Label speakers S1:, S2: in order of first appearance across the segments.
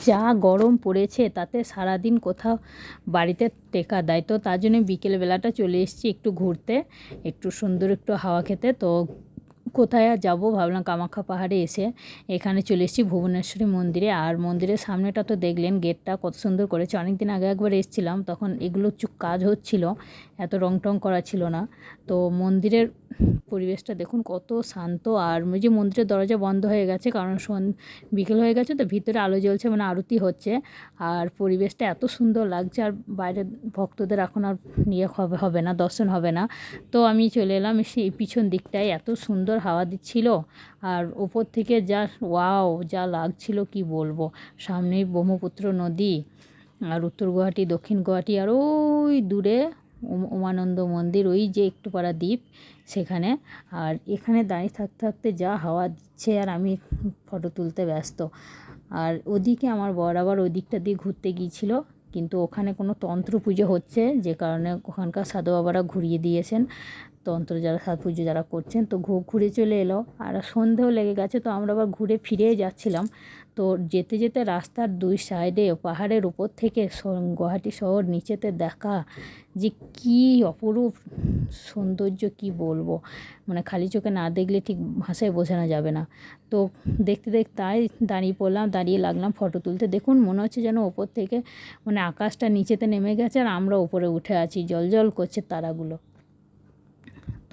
S1: যা গরম পড়েছে তাতে সারাদিন কোথাও বাড়িতে টেকা দেয়। তো তার জন্য বিকেলবেলাটা চলে এসেছি একটু ঘুরতে, একটু সুন্দর একটু হাওয়া খেতে। তো কোথায় আর যাবো, ভাবলাম কামাখ্যা পাহাড়ে এসে এখানে চলে এসেছি ভুবনেশ্বরী মন্দিরে। আর মন্দিরের সামনেটা তো দেখলেন, গেটটা কত সুন্দর করেছে। অনেক দিন আগে একবার এসেছিলাম, তখন এগুলো কাজ হচ্ছিল, এত রং টং করা ছিল না। তো মন্দিরের পরিবেশটা দেখুন কত শান্ত। আর ওই যে মন্দিরের দরজা বন্ধ হয়ে গেছে, কারণ বিকেল হয়ে গেছে তো ভিতরে আলো জ্বলছে, মানে আরতি হচ্ছে। আর পরিবেশটা এত সুন্দর লাগছে, আর বাইরের ভক্তদের এখন আর হবে না, দর্শন হবে না। তো আমি চলে এলাম সেই পিছন দিকটায়, এত সুন্দর হাওয়া দিচ্ছিল। আর ওপর থেকে যা ওয়াও যা লাগছিল কি বলবো। সামনেই ব্রহ্মপুত্র নদী, আর উত্তর গুয়াহাটি, দক্ষিণ গুয়াহাটি, আর ওই দূরে উমানন্দ মন্দির, ওই যে একটু পাড়া দ্বীপ সেখানে। আর এখানে দাঁড়িয়ে থাকতে থাকতে যা হাওয়া দিচ্ছে, আর আমি ফটো তুলতে ব্যস্ত। আর ওদিকে আমার বর আবার ওই দিকটা দিয়ে ঘুরতে গিয়েছিল, কিন্তু ওখানে কোনো তন্ত্র পুজো হচ্ছে, যে কারণে ওখানকার সাধু বাবারা ঘুরিয়ে দিয়েছেন। তন্ত্র যারা সাধু পুজো যারা করছেন, তো ঘুরে চলে এলো। আর সন্ধেও লেগে গেছে, তো আমরা আবার ঘুরে ফিরে যাচ্ছিলাম। তো যেতে যেতে রাস্তার দুই সাইডে পাহাড়ের উপর থেকে গুয়াহাটি শহর নিচেতে দেখা যে কী অপরূপ সৌন্দর্য, কি বলবো, মানে খালি চোখে না দেখলে ঠিক ভাষায় বোঝানো যাবে না। তো দেখতে দেখতে তাই দাঁড়িয়ে পড়লাম, দাঁড়িয়ে লাগলাম ফটো তুলতে। দেখুন মনে হচ্ছে যেন ওপর থেকে মানে আকাশটা নিচেতে নেমে গেছে, আর আমরা উপরে উঠে আছি, জল করছে তারাগুলো।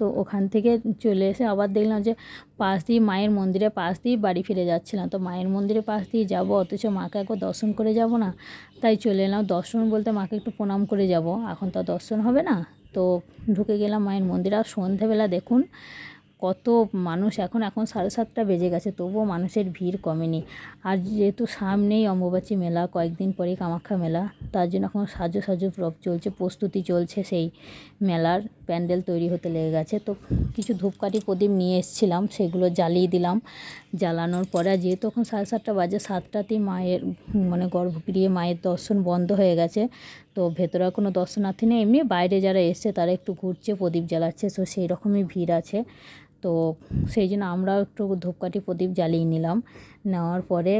S1: তো ওখান থেকে চলে এসে আবার দেখলাম যে পাশ দিয়ে মায়ের মন্দিরের পাশ দিয়ে বাড়ি ফিরে যাচ্ছিলাম। তো মায়ের মন্দিরের পাশ দিয়ে যাব, অথচ মাকে একবার দর্শন করে যাব না, তাই চলে এলাম। দর্শন বলতে মাকে একটু প্রণাম করে যাব, এখন তো দর্শন হবে না। তো ঢুকে গেলাম মায়ের মন্দিরে। আর সন্ধেবেলা দেখুন কত মানুষ, এখন 7:30 বেজে গেছে, তবুও মানুষের ভিড় কমেনি। আর যেহেতু সামনেই অম্বুবাচী মেলা, কয়েকদিন পরেই কামাখ্যা মেলা, তার জন্য এখন সাজো চলছে, প্রস্তুতি চলছে সেই মেলার। প্যান্ডেল তৈরি হতে লেগে গেছে। তো কিছু ধূপকাঠি প্রদীপ নিয়ে এসেছিলাম, সেগুলো জ্বালিয়ে দিলাম। জ্বালানোর পরে যেহেতু এখন 7:30 বাজে, 7টাতেই মায়ের মানে গর্ভগৃহে মায়ের দর্শন বন্ধ হয়ে গেছে। তো ভেতরে কোনো দর্শনার্থী নেই, এমনি বাইরে যারা এসছে তারা একটু ঘুরছে, প্রদীপ জ্বালাচ্ছে, তো সেই রকমই ভিড় আছে। তো সেই জন্য আমরাও একটু ধূপকাঠি প্রদীপ জ্বালিয়ে নিলাম। নেওয়ার পরে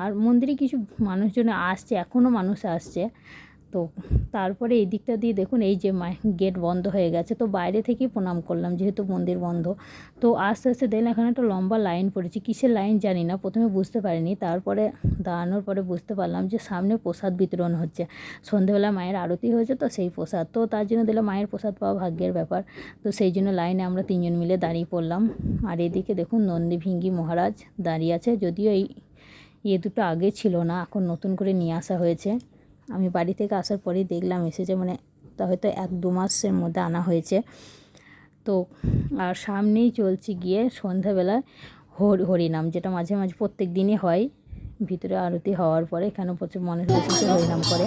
S1: আর মন্দিরে কিছু মানুষজন আসছে, এখনও মানুষ আসছে। তো তারপরে এই দিকটা দিয়ে দেখুন, এই যে গেট বন্ধ হয়ে গেছে, তো বাইরে থেকেই প্রণাম করলাম যেহেতু মন্দির বন্ধ। তো আস্তে আস্তে দেখলাম এখানে একটা লম্বা লাইন পড়েছে, কিসের লাইন জানি না, প্রথমে বুঝতে পারিনি, তারপরে দাঁড়ানোর পরে বুঝতে পারলাম যে সামনে প্রসাদ বিতরণ হচ্ছে। সন্ধেবেলা মায়ের আরতি হয়েছে, তো সেই প্রসাদ, তো তার জন্য দিলাম, মায়ের প্রসাদ পাওয়া ভাগ্যের ব্যাপার। তো সেই জন্য লাইনে আমরা 3জন মিলে দাঁড়িয়ে পড়লাম। আর এদিকে দেখুন নন্দীভিঙ্গি মহারাজ দাঁড়িয়ে আছে, যদিও এই দুটো আগে ছিল না, এখন নতুন করে নিয়ে আসা হয়েছে। আমি বাড়ি থেকে আসার পরেই দেখলাম এসেছে, মানে তা হয়তো 1-2 মাসের মধ্যে আনা হয়েছে। তো আর সামনেই চলছে গিয়ে সন্ধ্যাবেলায় হরিনাম, যেটা মাঝে মাঝে প্রত্যেক দিনই হয়। ভিতরে আরতি হওয়ার পরে এখানে প্রচুর মানুষ বসে হরিনাম করে।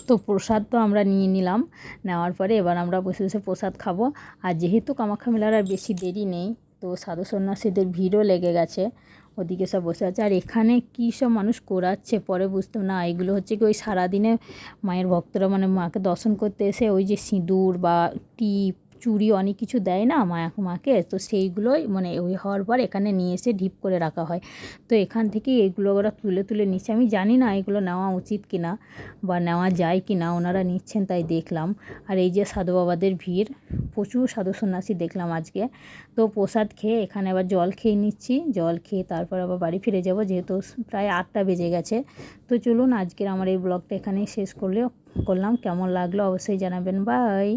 S1: তো প্রসাদ তো আমরা নিয়ে নিলাম, নেওয়ার পরে এবার আমরা বসে বসে প্রসাদ খাবো। আর যেহেতু কামাখ্যা মেলার আর বেশি দেরি নেই, তো সাধু সন্ন্যাসীদের ভিড়ও লেগে গেছে, ওদিকে সব বসে আছে। আর এখানে কী সব মানুষ করাচ্ছে পরে বুঝতাম না, এগুলো হচ্ছে কি ওই সারাদিনে মায়ের ভক্তরা মানে মাকে দর্শন করতে এসে ওই যে সিঁদুর বা টিপ চুড়ি অনেক কিছু দেয় না মাকে, তো সেইগুলোই মানে ওই হওয়ার পর এখানে নিয়ে এসে ঢিপ করে রাখা হয়। তো এখান থেকে এগুলো ওরা তুলে তুলে নিচ্ছে, আমি জানি না এগুলো নেওয়া উচিত কিনা বা নেওয়া যায় কি না, ওনারা নিচ্ছেন তাই দেখলাম। আর এই যে সাধু বাবাদের ভিড়, প্রচুর সাধু সন্ন্যাসী দেখলাম আজকে। তো প্রসাদ খেয়ে এখানে আবার জল খেয়ে নিচ্ছি, জল খেয়ে তারপর আবার বাড়ি ফিরে যাব, যেহেতু প্রায় 8টা বেজে গেছে। তো চলুন আজকের আমার এই ব্লগটা এখানেই শেষ করলাম। কেমন লাগলো অবশ্যই জানাবেন। বাই।